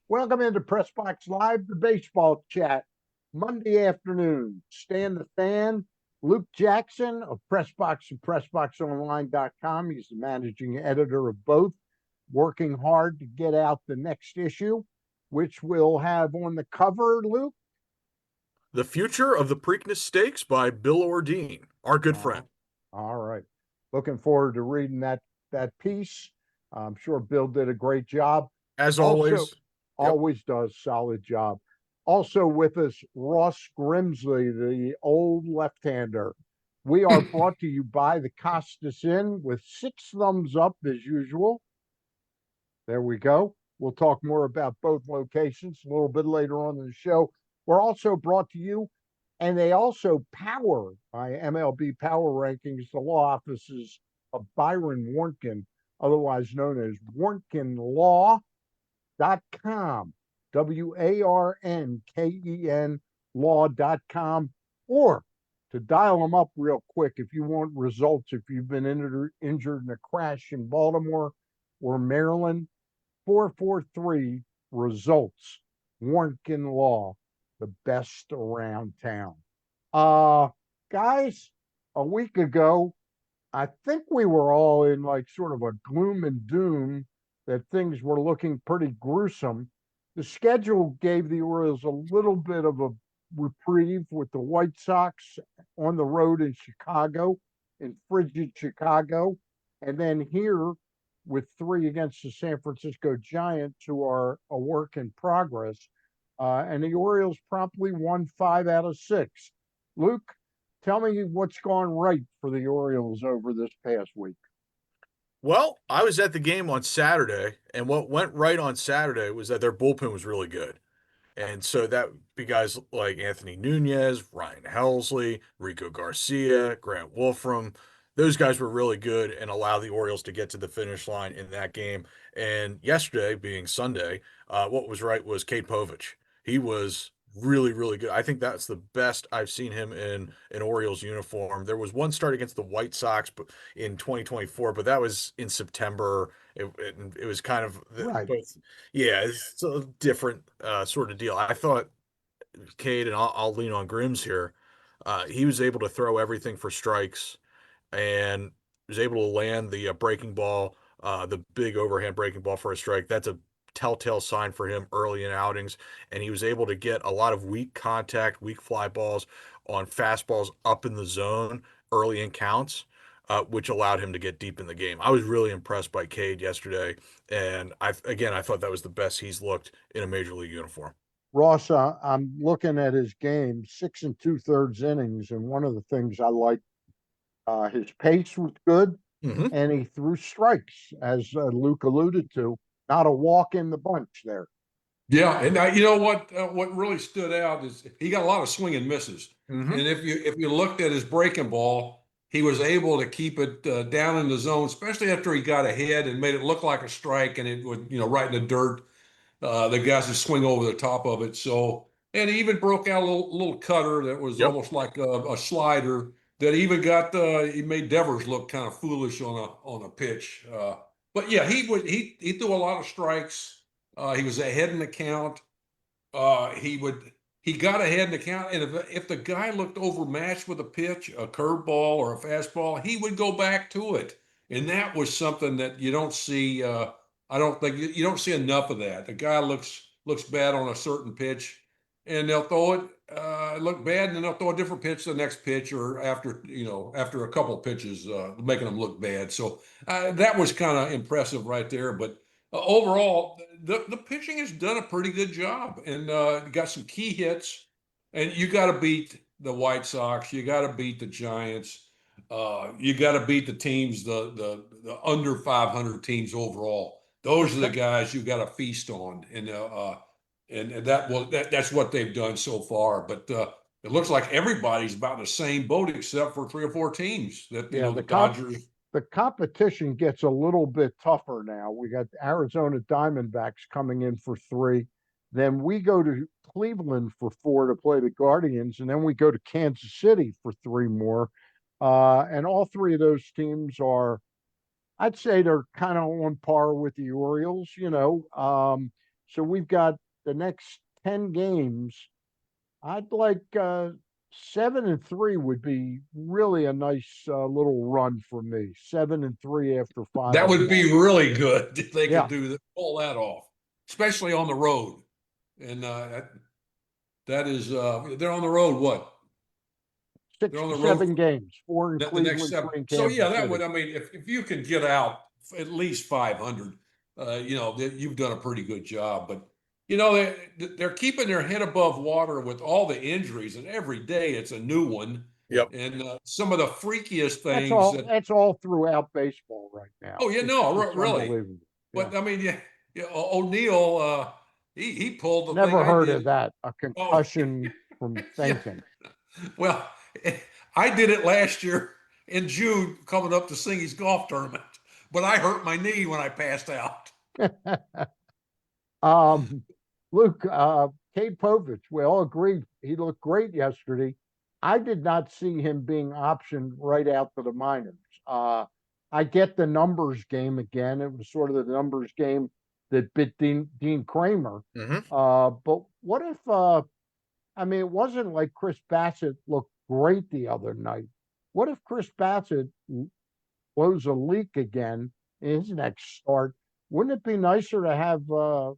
Welcome into Press Box Live, the baseball chat. Monday afternoon. Stan the Fan, Luke Jackson of Pressbox and PressBoxOnline.com. He's the managing editor of both, working hard to get out the next issue, which we'll have on the cover, Luke. The Future of the Preakness Stakes by Bill Ordine, our good Uh, friend. all right. Looking forward to reading that piece. I'm sure Bill did a great job. As Also, always, yep. always does solid job. Also with us, Ross Grimsley, the old left-hander. We are brought to you by the Costas Inn with 6 thumbs up as usual. There we go. We'll talk more about both locations a little bit later on in the show. We're also brought to you, and they also power by MLB Power Rankings, the law offices of Byron Warnken, otherwise known as WarnkenLaw.com, WARNKEN law.com, or to dial them up real quick if you want results, if you've been injured in a crash in Baltimore or Maryland, 443 results. Warnken Law, the best around town. Guys, a week ago, I think we were all in like sort of a gloom and doom that things were looking pretty gruesome. The schedule gave the Orioles a little bit of a reprieve with the White Sox on the road in Chicago, in frigid Chicago, and then here with 3 against the San Francisco Giants, who are a work in progress. And the Orioles promptly won 5 out of 6. Luke, tell me what's gone right for the Orioles over this past week. Well, I was at the game on Saturday, and what went right on Saturday was that their bullpen was really good. And so that be guys like Anthony Nunez, Ryan Helsley, Rico Garcia, Grant Wolfram. Those guys were really good and allowed the Orioles to get to the finish line in that game. And yesterday, being Sunday, what was right was Cade Povich. He was really, really good. I think that's the best I've seen him in an Orioles uniform. There was one start against the White Sox in 2024, but that was in September. It was kind of Right. both. Yeah, it's a different sort of deal. I thought Cade, and I'll lean on Grims here. He was able to throw everything for strikes and was able to land the breaking ball, the big overhand breaking ball for a strike. That's a telltale sign for him early in outings. And he was able to get a lot of weak contact, weak fly balls on fastballs up in the zone early in counts. Which allowed him to get deep in the game. I was really impressed by Cade yesterday, and I thought that was the best he's looked in a major league uniform. Ross, I'm looking at his game, 6 2/3 innings, and one of the things I like, his pace was good, Mm-hmm. and he threw strikes, as Luke alluded to. Not a walk in the bunch there. Yeah, and you know what? What really stood out is he got a lot of swing and misses. Mm-hmm. And if you looked at his breaking ball, he was able to keep it down in the zone, especially after he got ahead and made it look like a strike, and it would right in the dirt. The guys would swing over the top of it. So, and he even broke out a little cutter that was Yep. almost like a slider that even got he made Devers look kind of foolish on a pitch. But yeah, he threw a lot of strikes. He was ahead in the count. He got ahead in the count, and if the guy looked overmatched with a pitch, a curveball or a fastball, he would go back to it, and that was something that you don't see. I don't think you don't see enough of that. The guy looks bad on a certain pitch, and they'll throw it look bad, and then they'll throw a different pitch the next pitch, or after a couple of pitches, making them look bad. So that was kind of impressive right there, but. Overall, the pitching has done a pretty good job and got some key hits. And you got to beat the White Sox. You got to beat the Giants. You got to beat the teams, the under 500 teams overall. Those are the guys you got to feast on, and that's what they've done so far. But it looks like everybody's about in the same boat except for 3 or 4 teams. That Yeah, the Dodgers. the competition gets a little bit tougher now. We got Arizona Diamondbacks coming in for 3. Then we go to Cleveland for 4 to play the Guardians, and then we go to Kansas City for 3 more. And all 3 of those teams are, I'd say they're kind of on par with the Orioles. So we've got the next 10 games. I'd like 7-3 would be really a nice little run for me. 7-3 after 5 That and would be 1. really good if they Yeah. could pull that off, especially on the road. And that is they're on the road. What? Six They're on to the road seven games, 4 in the next Cleveland, 7. 3 in So yeah, Kansas that would. City. I mean, if you can get out at least 500, you've done a pretty good job. But they're keeping their head above water with all the injuries, and every day it's a new one. Yep. And some of the freakiest That's things all. that. That's all throughout baseball right now. Oh, It's really. unbelievable. But Yeah. I mean, O'Neill, he pulled the Never thing I heard did. of that. A Oh, concussion from yeah. fainting. Well, I did it last year in June, coming up to sing his golf tournament, but I hurt my knee when I passed out. um, Luke, Cade Povich, we all agreed he looked great yesterday. I did not see him being optioned right out to the minors. I get the numbers game again. It was sort of the numbers game that bit Dean Kramer. Mm-hmm. But what if, I mean, it wasn't like Chris Bassett looked great the other night. What if Chris Bassett blows a leak again in his next start? Wouldn't it be nicer to have a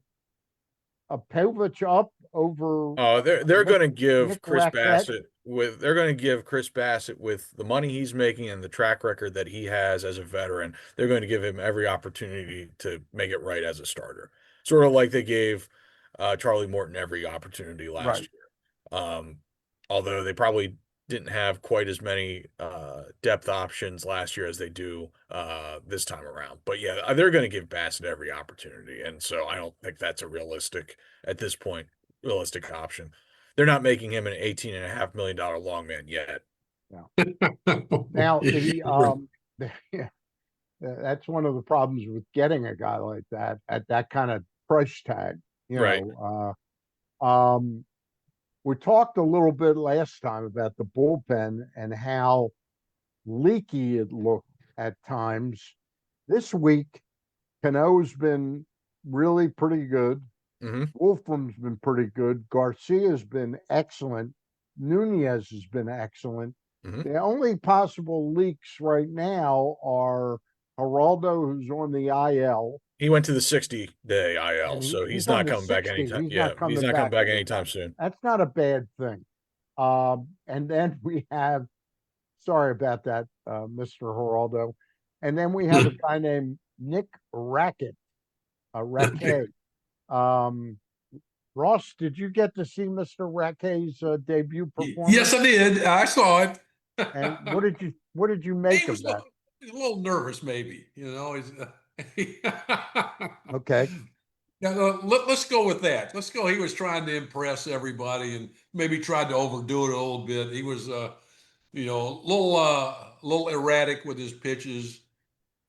Povich up over Oh, they're Nick, going to give Nick Chris Rackett? Bassett with the money he's making and the track record that he has as a veteran. They're going to give him every opportunity to make it right as a starter. Sort of like they gave Charlie Morton every opportunity last Right. year. Although they probably didn't have quite as many depth options last year as they do this time around. But yeah, they're going to give Bassett every opportunity, and so I don't think that's a realistic at this point. Realistic option. They're not making him an $18.5 million long man yet. Now yeah, that's one of the problems with getting a guy like that at that kind of price tag. You Right. know, we talked a little bit last time about the bullpen and how leaky it looked at times. This week, Cano's been really pretty good. Mm-hmm. Wolfram's been pretty good. Garcia's been excellent. Nunez has been excellent. Mm-hmm. The only possible leaks right now are Geraldo, who's on the IL. He went to the 60-day IL, And so he's he's on not the coming back 60. anytime. He's Yeah, not he's coming not coming back back anytime. anytime soon. That's not a bad thing. And then we have, sorry about that, Mr. Geraldo. And then we have a guy named Nick Rackett, Rackett. Ross, did you get to see Mr. Rackett's debut performance? Yes, I did. I saw it. And what did you make He of was that? a little nervous, maybe. Okay. Now, let's go with that. Let's go. He was trying to impress everybody and maybe tried to overdo it a little bit. He was, a little erratic with his pitches.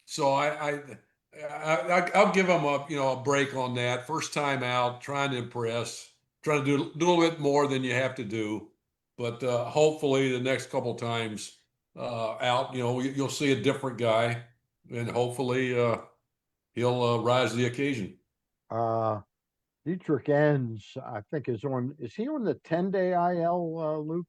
So I'll give him a break on that. First time out, trying to impress, trying to do a little bit more than you have to do. But hopefully the next couple times out, you'll see a different guy, and hopefully he'll rise to the occasion. Dietrich Enns, I think is he on the 10-day IL, Luke?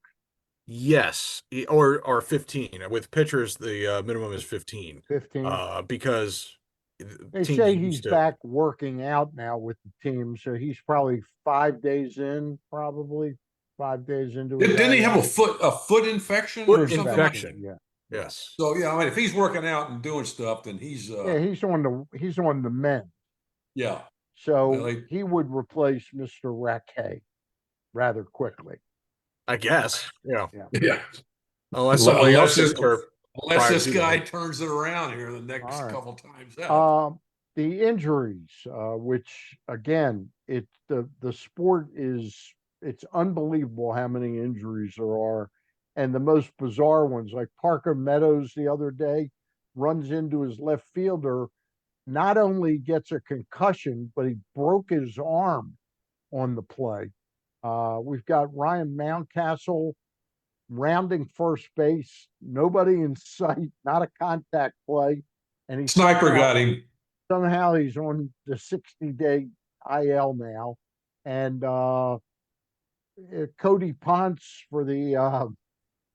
Yes, or 15. With pitchers, the minimum is 15. 15. Because They teams say used he's to. back working out now with the team, so he's probably 5 days in, probably 5 days into his Didn't he have IL. a foot infection Foot or something like that? infection. Yeah. Yes. So I mean, if he's working out and doing stuff, then he's Yeah, he's on the men. yeah. So Well, he would replace Mr. Raquet rather quickly. I guess. Yeah. yeah. Unless somebody else gets hurt. Unless this guy turns it around here the next All right. couple times out. The injuries, which again, the sport it's unbelievable how many injuries there are, and the most bizarre ones, like Parker Meadows the other day, runs into his left fielder, not only gets a concussion, but he broke his arm on the play. We've got Ryan Mountcastle rounding first base, nobody in sight, not a contact play, and Sniper got him. somehow he's on the 60-day IL now, and Cody Ponce for the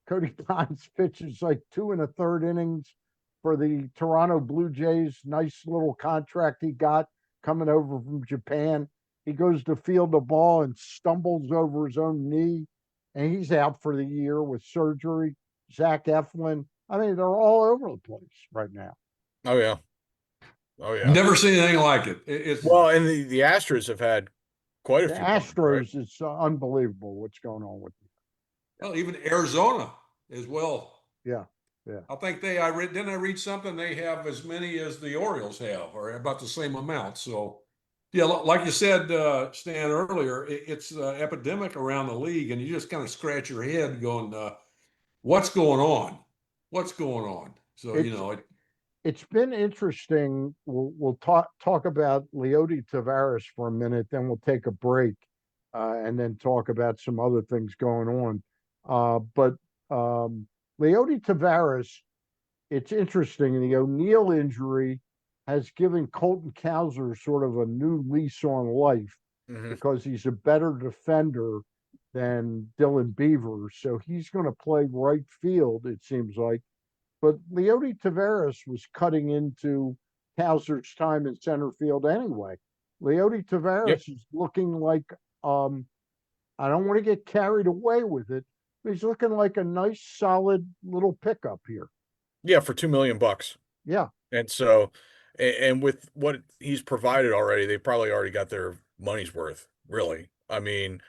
Cody Ponce pitches like 2 1/3 innings for the Toronto Blue Jays. Nice little contract he got coming over from Japan. He goes to field the ball and stumbles over his own knee, and he's out for the year with surgery. Zach Eflin. I mean, they're all over the place right now. Oh yeah. Oh yeah. Never seen anything like it. It's Well, and the Astros have had quite a The few problems, right? Astros, it's unbelievable what's going on with them. well, even Arizona as well. Yeah, yeah. I think didn't I read something they have as many as the Orioles have, or about the same amount. So, yeah, like you said, Stan earlier, it's epidemic around the league, and you just kind of scratch your head, going, "What's going on? What's going on?" So It's it's been interesting. We'll talk about Leody Taveras for a minute, then we'll take a break, and then talk about some other things going on. But Leody Taveras, it's interesting. The O'Neill injury has given Colton Cowser sort of a new lease on life Hmm. because he's a better defender than Dylan Beaver. So he's going to play right field, it seems like. But Leody Taveras was cutting into Cowser's time in center field anyway. Leody Yep. Taveras is looking like I don't want to get carried away with it, but he's looking like a nice, solid little pickup here. Yeah, for $2 million. Yeah, And so, and with what he's provided already, they probably already got their money's worth, really. I mean,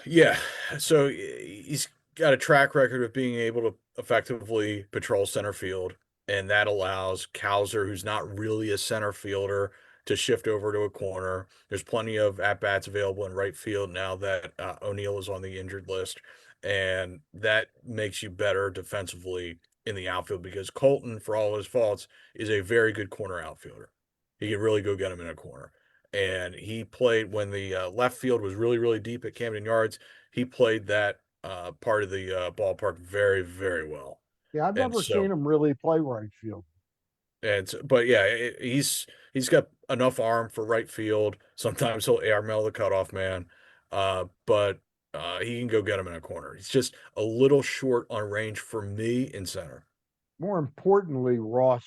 yeah. So he's got a track record of being able to effectively patrol center field, and that allows Cowser, who's not really a center fielder, to shift over to a corner. There's plenty of at bats available in right field now that O'Neill is on the injured list, and that makes you better defensively in the outfield because Colton, for all his faults, is a very good corner outfielder. He can really go get him in a corner. And he played when the left field was really, really deep at Camden Yards. He played that part of the ballpark very, very well. yeah. I've And never seen so, him really play right field. but yeah, he's got enough arm for right field. Sometimes he'll airmail the cutoff man, but he can go get him in a corner. He's just a little short on range for me in center. More importantly, Ross,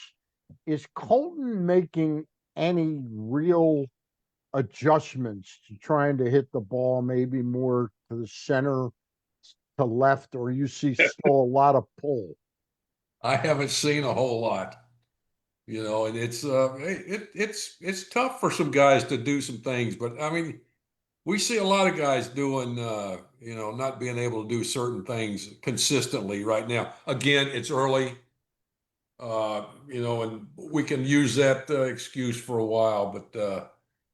is Colton making any real adjustments to trying to hit the ball maybe more to the center, to left, or you see still a lot of pull? I haven't seen a whole lot, and it's tough for some guys to do some things, but I mean, we see a lot of guys doing, not being able to do certain things consistently right now. Again, it's early, and we can use that excuse for a while, but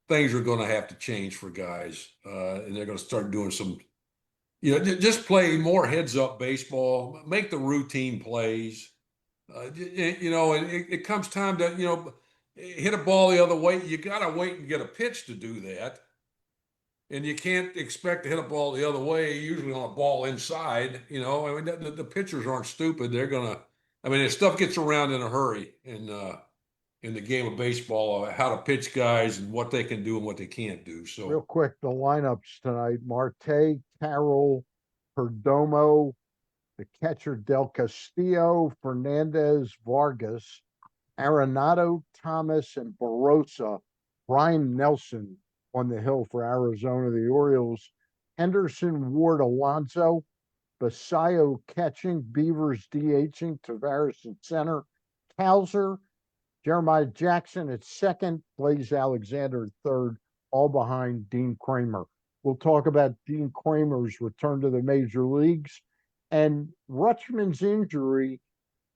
things are going to have to change for guys, and they're going to start doing some, just play more heads up baseball, make the routine plays. And it comes time to, hit a ball the other way. You got to wait and get a pitch to do that. And you can't expect to hit a ball the other way, usually on a ball inside. I mean, the pitchers aren't stupid. They're going to, I mean, if stuff gets around in a hurry in the game of baseball, how to pitch guys and what they can do and what they can't do. Real So quick, the lineups tonight: Marte, Carroll, Perdomo, the catcher Del Castillo, Fernandez, Vargas, Arenado, Thomas, and Barossa. Brian Nelson on the hill for Arizona, the Orioles. Henderson, Ward, Alonso, Basayo catching, Beavers DHing, Tavares at center, Cowser, Jeremiah Jackson at second, Blaze Alexander at third, all behind Dean Kramer. We'll talk about Dean Kramer's return to the major leagues and Rutschman's injury,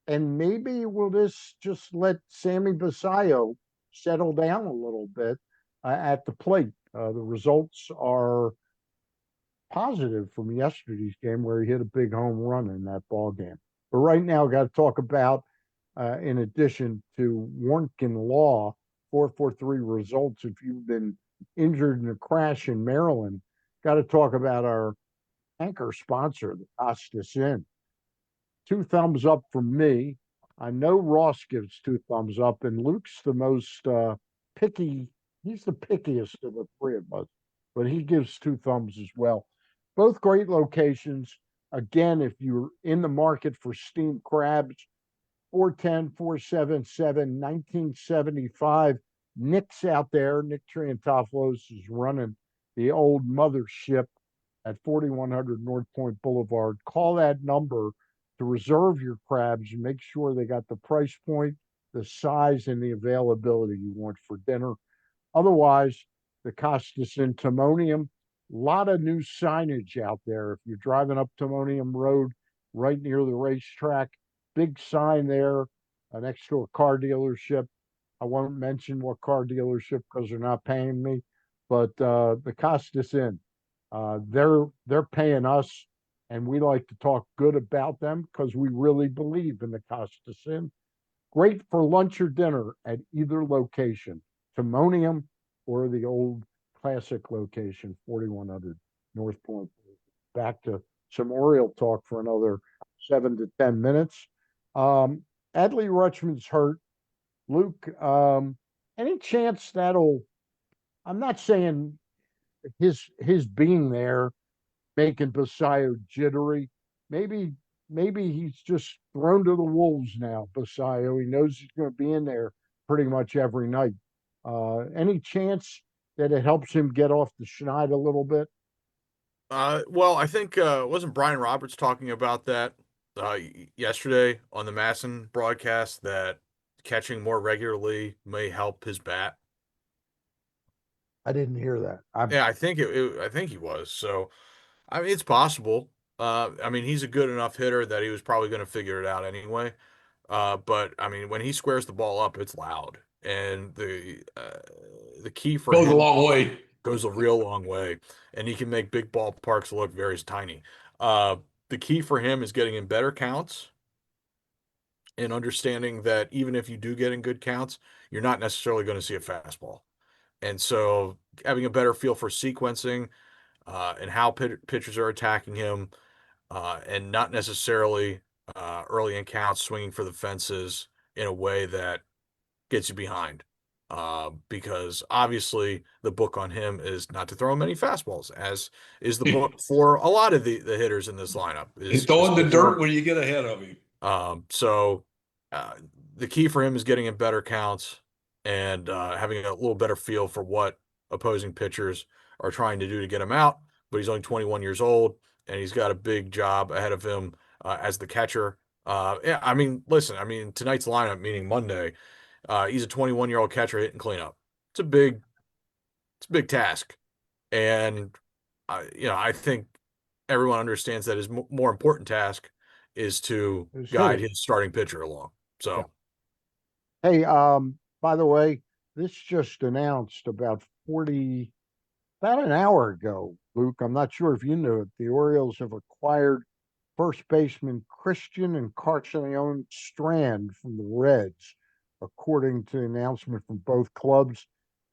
and maybe will this just let Sammy Basayo settle down a little bit at the plate? The results are positive from yesterday's game where he hit a big home run in that ball game. But right now, got to talk about, in addition to Warnken Law, 443 results. If you've been injured in a crash in Maryland, got to talk about our anchor sponsor, the Costas Inn. 2 thumbs up from me. I know Ross gives 2 thumbs up, and Luke's the most picky he's the pickiest of the three of us, but he gives two thumbs as well. Both great locations. Again, if you're in the market for steamed crabs, 410, 477, 1975. Nick's out there. Nick Triantopoulos is running the old mothership at 4100 North Point Boulevard. Call that number to reserve your crabs and make sure they got the price point, the size, and the availability you want for dinner. Otherwise, the Costas in Timonium, a lot of new signage out there. If you're driving up Timonium Road, right near the racetrack, big sign there next to a car dealership. I won't mention what car dealership because they're not paying me, but the Costas Inn, they're paying us, and we like to talk good about them because we really believe in the Costas Inn. Great for lunch or dinner at either location, Timonium or the old classic location, 4100 North Point. Back to some Oriole talk for another 7 to 10 minutes. Adley Rutschman's hurt. Luke, any chance that'll? I'm not saying his being there making Basayo jittery. Maybe he's just thrown to the wolves now. Basayo, he knows he's going to be in there pretty much every night. Any chance that it helps him get off the schneid a little bit? Well, I think wasn't Brian Roberts talking about that yesterday on the Masson broadcast that catching more regularly may help his bat. I didn't hear that. Yeah, I think he was. So, I mean, it's possible. I mean, he's a good enough hitter that he was probably going to figure it out anyway. But I mean, when he squares the ball up, it's loud, and the key for Goes a him long way. goes a real long way, and he can make big ballparks look very tiny. Uh, the key for him is getting in better counts and understanding that even if you do get in good counts, you're not necessarily going to see a fastball. And so having a better feel for sequencing and how pitchers are attacking him, and not necessarily early in counts swinging for the fences in a way that gets you behind. Because obviously the book on him is not to throw him any fastballs, as is the book for a lot of the hitters in this lineup. He's Is throwing the to throw. dirt when you get ahead of him. So uh, the key for him is getting in better counts and having a little better feel for what opposing pitchers are trying to do to get him out. But he's only 21 years old, and he's got a big job ahead of him as the catcher. Yeah, I mean, listen, I mean, tonight's lineup, meaning Monday, he's a 21-year-old catcher hitting cleanup. It's a big task, and I think everyone understands that his more important task is to Is guide hitting. his starting pitcher along. Yeah. So, Hey, by the way, this just announced about an hour ago, Luke. I'm not sure if you knew it. The Orioles have acquired first baseman Christian and Carceleon Strand from the Reds, according to the announcement from both clubs.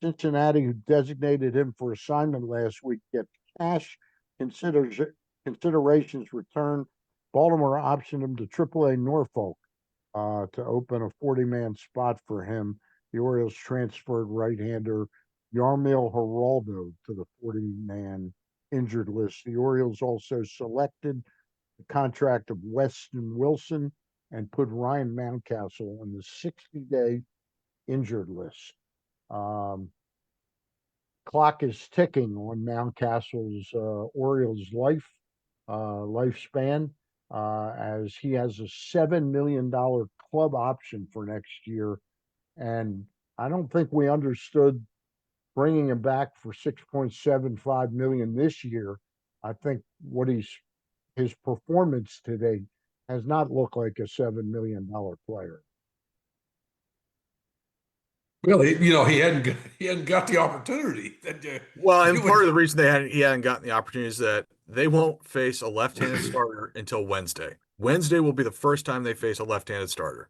Cincinnati, who designated him for assignment last week, gets cash considers considerations returned. Baltimore optioned him to AAA Norfolk to open a 40-man spot for him. The Orioles transferred right-hander Yarmil Geraldo to the 40-man injured list. The Orioles also selected the contract of Weston Wilson and put Ryan Mountcastle on the 60-day injured list. Clock is ticking on Mountcastle's Orioles lifespan, as he has a $7 million club option for next year. And I don't think we understood bringing him back for 6.75 million this year. I think his performance today has not looked like a $7 million player. Well, he hadn't got the opportunity. well, He and part was, of the reason he hadn't gotten the opportunity is that they won't face a left-handed starter until Wednesday. Wednesday will be the first time they face a left-handed starter.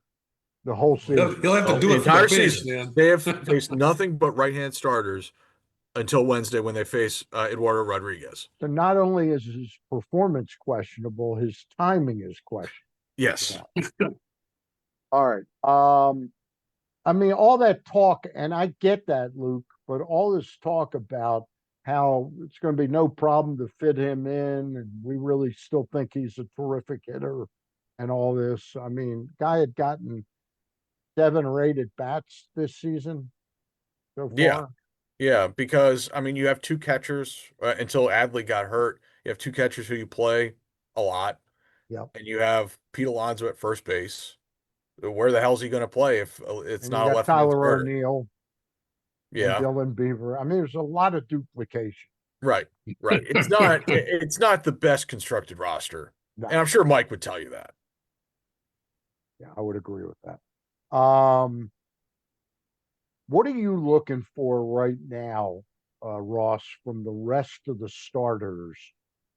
The whole season. he'll have to do The it for the entire pitch season. then. They have faced nothing but right-handed starters until Wednesday when they face Eduardo Rodriguez. So not only is his performance questionable, his timing is questionable. Yes. Yeah. All right. I mean, all that talk, and I get that, Luke, but all this talk about how it's going to be no problem to fit him in, and we really still think he's a terrific hitter and all this. I mean, guy had gotten 7 or 8 at bats this season so Yeah. far. Yeah, because I mean, you have two catchers until Adley got hurt. You have two catchers who you play a lot, Yep. and you have Pete Alonso at first base. Where the hell's he going to play if it's And you not a got left-handed Tyler starter? O'Neill and Yeah, Dylan Beaver. I mean, there's a lot of duplication. right, right. It's not the best constructed roster, and No, I'm sure Mike would tell you that. yeah, I would agree with that. What are you looking for right now, Ross, from the rest of the starters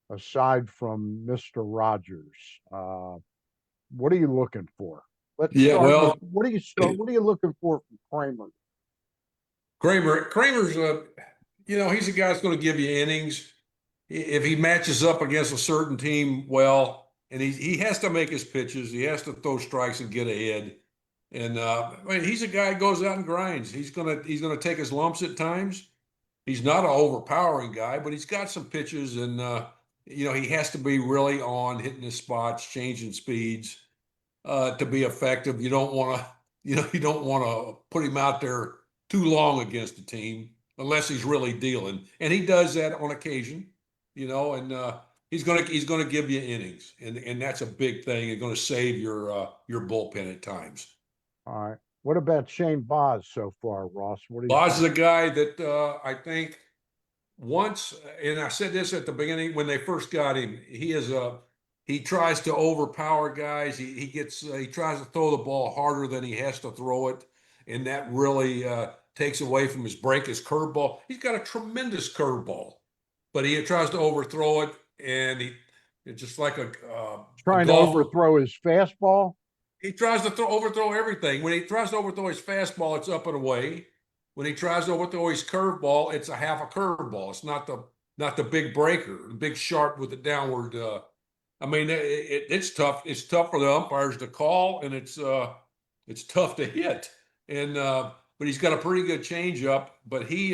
aside from Mr. Rogers? What are you looking for? Let's Yeah, start with well, what are you looking for from Kramer? Kramer's he's a guy that's going to give you innings if he matches up against a certain team well, and he has to make his pitches. He has to throw strikes and get ahead. And I mean, he's a guy who goes out and grinds. He's gonna take his lumps at times. He's not an overpowering guy, but he's got some pitches, and he has to be really on hitting his spots, changing speeds to be effective. You don't want to put him out there too long against the team unless he's really dealing, and he does that on occasion. And he's gonna give you innings, and that's a big thing. It's going to save your bullpen at times. All right. What about Shane Boz so far, Ross? What do you Boz think? is a guy that I think once, and I said this at the beginning when they first got him, he tries to overpower guys. He tries to throw the ball harder than he has to throw it, and that really takes away from his break, his curveball. He's got a tremendous curveball, but he tries to overthrow it, and it's just like a Trying to golfer. overthrow his fastball? He tries to overthrow everything. When he tries to overthrow his fastball, it's up and away. When he tries to overthrow his curveball, it's a half a curveball. It's not the big breaker, the big sharp with the downward. I mean, it's tough. It's tough for the umpires to call, and it's tough to hit. And but he's got a pretty good changeup. But he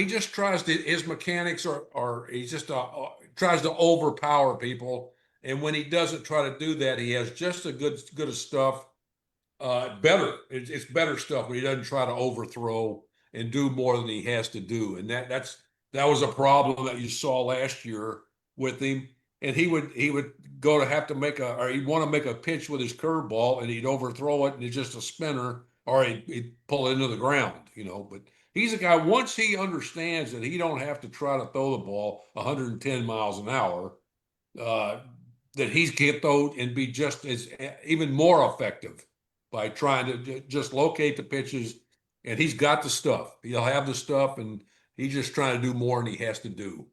just tries to his mechanics are he just tries to overpower people. And when he doesn't try to do that, he has just a good of stuff. Better. It's better stuff when he doesn't try to overthrow and do more than he has to do. And that was a problem that you saw last year with him. And he would go to have to or he'd want to make a pitch with his curveball and he'd overthrow it and it's just a spinner, or he'd pull it into the ground. But he's a guy, once he understands that he don't have to try to throw the ball 110 miles an hour, uh, that he's can throw and be just as even more effective by trying to just locate the pitches. And he's got the stuff. He'll have the stuff, and he's just trying to do more than he has to do.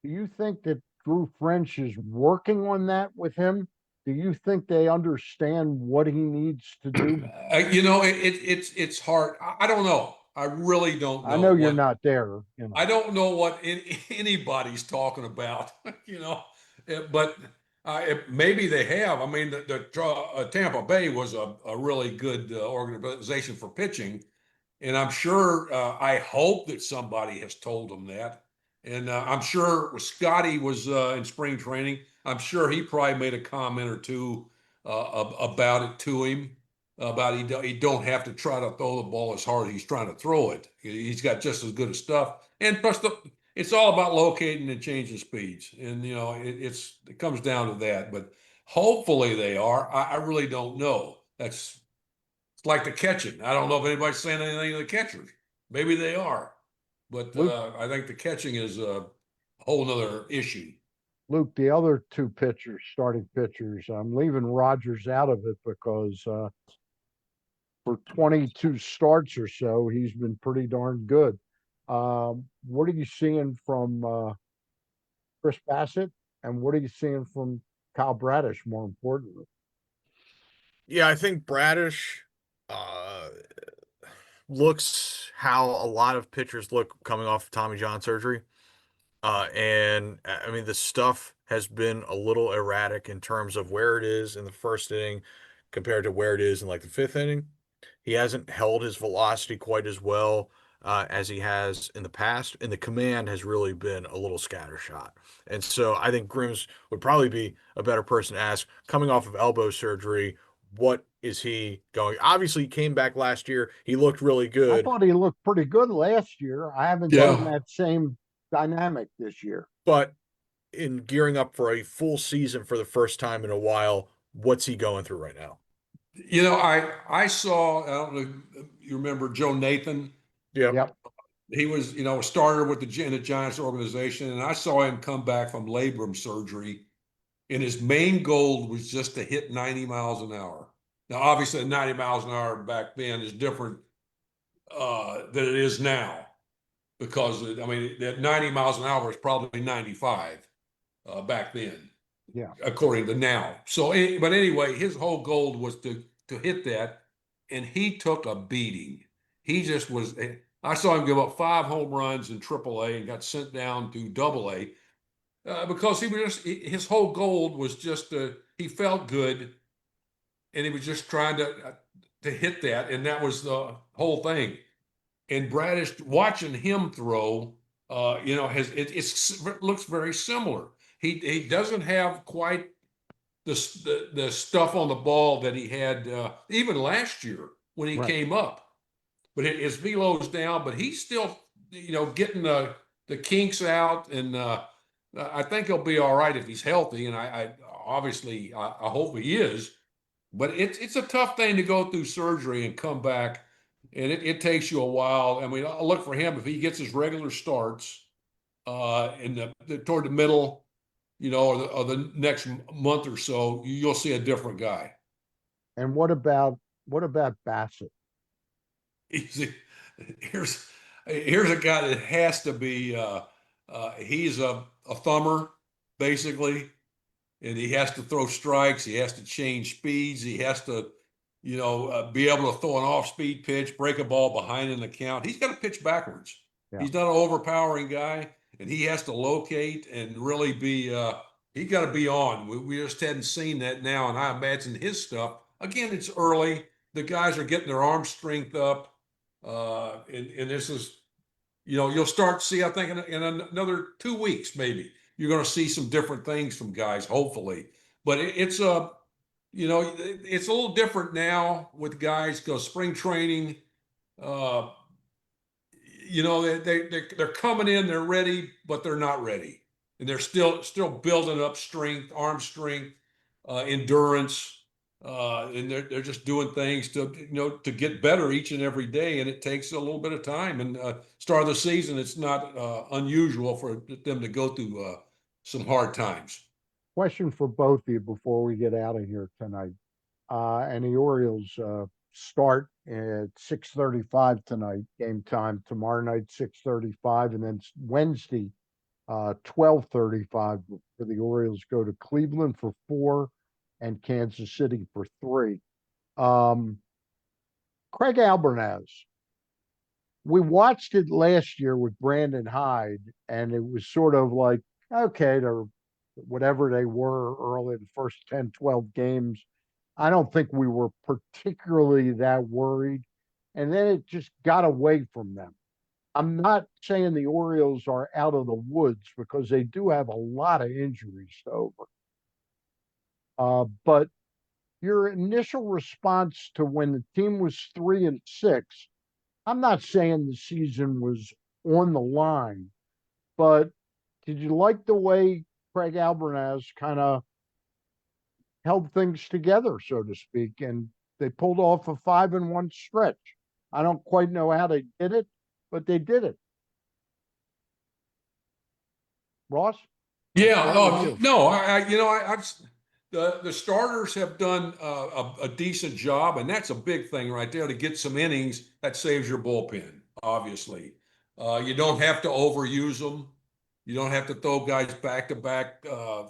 Do you think that Drew French is working on that with him? Do you think they understand what he needs to do? It's hard. I don't know. I really don't I know know you're what. not there, you know. I don't know what anybody's talking about. But maybe they have. I mean, Tampa Bay was a really good organization for pitching, and I'm sure, I hope that somebody has told them that. And I'm sure Scotty was in spring training. I'm sure he probably made a comment or two about it to him, about he don't have to try to throw the ball as hard as he's trying to throw it. He's got just as good of stuff. And plus, it's all about locating and changing speeds. And, it comes down to that. But hopefully they are. I really don't know. It's like the catching. I don't know if anybody's saying anything to the catchers. Maybe they are, but Luke, I think the catching is a whole nother issue. Luke, the other two pitchers, starting pitchers, I'm leaving Rogers out of it because for 22 starts or so, he's been pretty darn good. What are you seeing from Chris Bassett, and what are you seeing from Kyle Bradish, more importantly? Yeah, I think Bradish uh, looks how a lot of pitchers look coming off Tommy John surgery. And I mean, the stuff has been a little erratic in terms of where it is in the first inning compared to where it is in like the fifth inning. He hasn't held his velocity quite as well. as he has in the past, and the command has really been a little scattershot. And so I think Grims would probably be a better person to ask, coming off of elbow surgery, what is he going? Obviously, he came back last year. He looked really I good, thought he looked pretty good last year. I haven't seen Yeah. that same dynamic this year. but in gearing up for a full season for the first time in a while, what's he going through right now? I saw, I don't know, you remember Joe Nathan? Yep. Yep. He was, a starter with in the Giants organization, and I saw him come back from labrum surgery, and his main goal was just to hit 90 miles an hour. Now, obviously, 90 miles an hour back then is different than it is now, because I mean, that 90 miles an hour was probably 95 back then, Yeah. according to now. So, but anyway, his whole goal was to hit that, and he took a beating. He just was. I saw him give up 5 home runs in AAA and got sent down to AA because he was just his whole goal was just he felt good, and he was just trying to hit that, and that was the whole thing. And Bradish, watching him throw, has it looks very similar. He doesn't have quite the stuff on the ball that he had even last year when he Right. came up. But his velo's down, but he's still, getting the kinks out, and I think he'll be all right if he's healthy. And I obviously I hope he is. But it's a tough thing to go through surgery and come back, and it takes you a while. I mean, I'll look for him if he gets his regular starts in toward the middle, or the next month or so, you'll see a different guy. And what about Bassett? He's here's here's a guy that has to be. He's a thumber basically, and he has to throw strikes. He has to change speeds. He has to, be able to throw an off-speed pitch, break a ball behind in the count. He's got to pitch backwards. Yeah. He's not an overpowering guy, and he has to locate and really be. He got to be on. We just hadn't seen that now, and I imagine his stuff. Again, it's early. The guys are getting their arm strength up, and this is, you'll start to see. I think in another 2 weeks, maybe you're going to see some different things from guys. Hopefully, but it's a it's a little different now with guys because spring training, uh, they're coming in, they're ready, but they're not ready, and they're still building up strength, arm strength, endurance, and they're just doing things to get better each and every day, and it takes a little bit of time. And start of the season, it's not unusual for them to go through some hard times. Question for both of you before we get out of here tonight. And the Orioles start at 6:35 tonight, game time. Tomorrow night, 6:35, and then Wednesday, 12:35 for the Orioles go to Cleveland for 4 and Kansas City for 3. Um, Craig Albernaz, we watched it last year with Brandon Hyde, and it was sort of like, okay, they're whatever they were early in the first 10, 12 games. I don't think we were particularly that worried. And then it just got away from them. I'm not saying the Orioles are out of the woods because they do have a lot of injuries to over. But your initial response to when the team was 3-6, I'm not saying the season was on the line, but did you like the way Craig Albernaz kind of held things together, so to speak, and they pulled off a 5-1 stretch? I don't quite know how they did it, but they did it. Ross, I'll Yeah. start with you. No. I've the starters have done a decent job, and that's a big thing right there to get some innings. That saves your bullpen. Obviously, you don't have to overuse them. You don't have to throw guys back to back,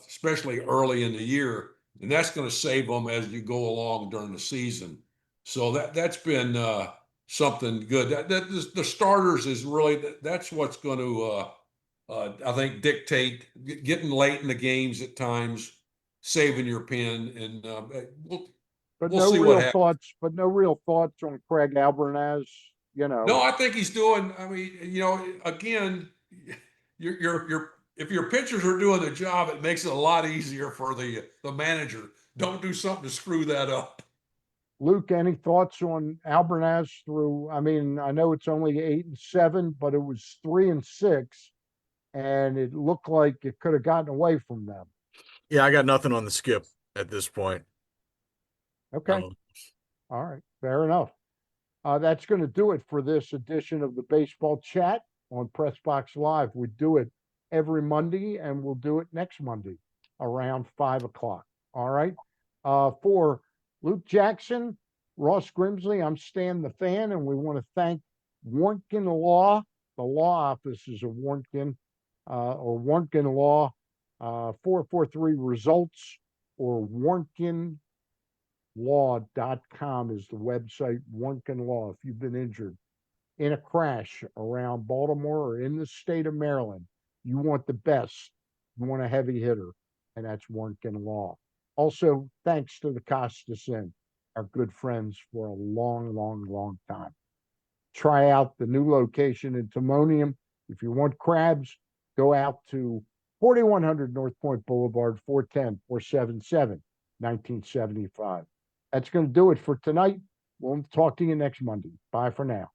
especially early in the year, and that's going to save them as you go along during the season. So that's been something good. The starters is really that's what's going to. I think dictate getting late in the games at times, saving your pen, and But we'll no see what real happens. thoughts. But no real thoughts on Craig Albernaz. you know. No, I think he's doing. I mean, again, if your pitchers are doing the job, it makes it a lot easier for the manager. Don't do something to screw that up. Luke, any thoughts on Albernaz through? I mean, I know it's only 8-7, but it was 3-6, and it looked like it could have gotten away from them. Yeah, I got nothing on the skip at this point. Okay. All right. Fair enough. That's going to do it for this edition of the Baseball Chat on Press Box Live. We do it every Monday, and we'll do it next Monday around 5 o'clock. All right. For Luke Jackson, Ross Grimsley, I'm Stan the Fan, and we want to thank Warnken Law, the law offices of Warnken, or Warnken Law, 443 Results, or warnkenlaw.com is the website. Warnken Law. If you've been injured in a crash around Baltimore or in the state of Maryland, you want the best. You want a heavy hitter, and that's Warnken Law. Also, thanks to the Costas Inn, our good friends for a long, long, long time. Try out the new location in Timonium. If you want crabs, go out to 4100 North Point Boulevard, 410-477-1975. That's going to do it for tonight. We'll talk to you next Monday. Bye for now.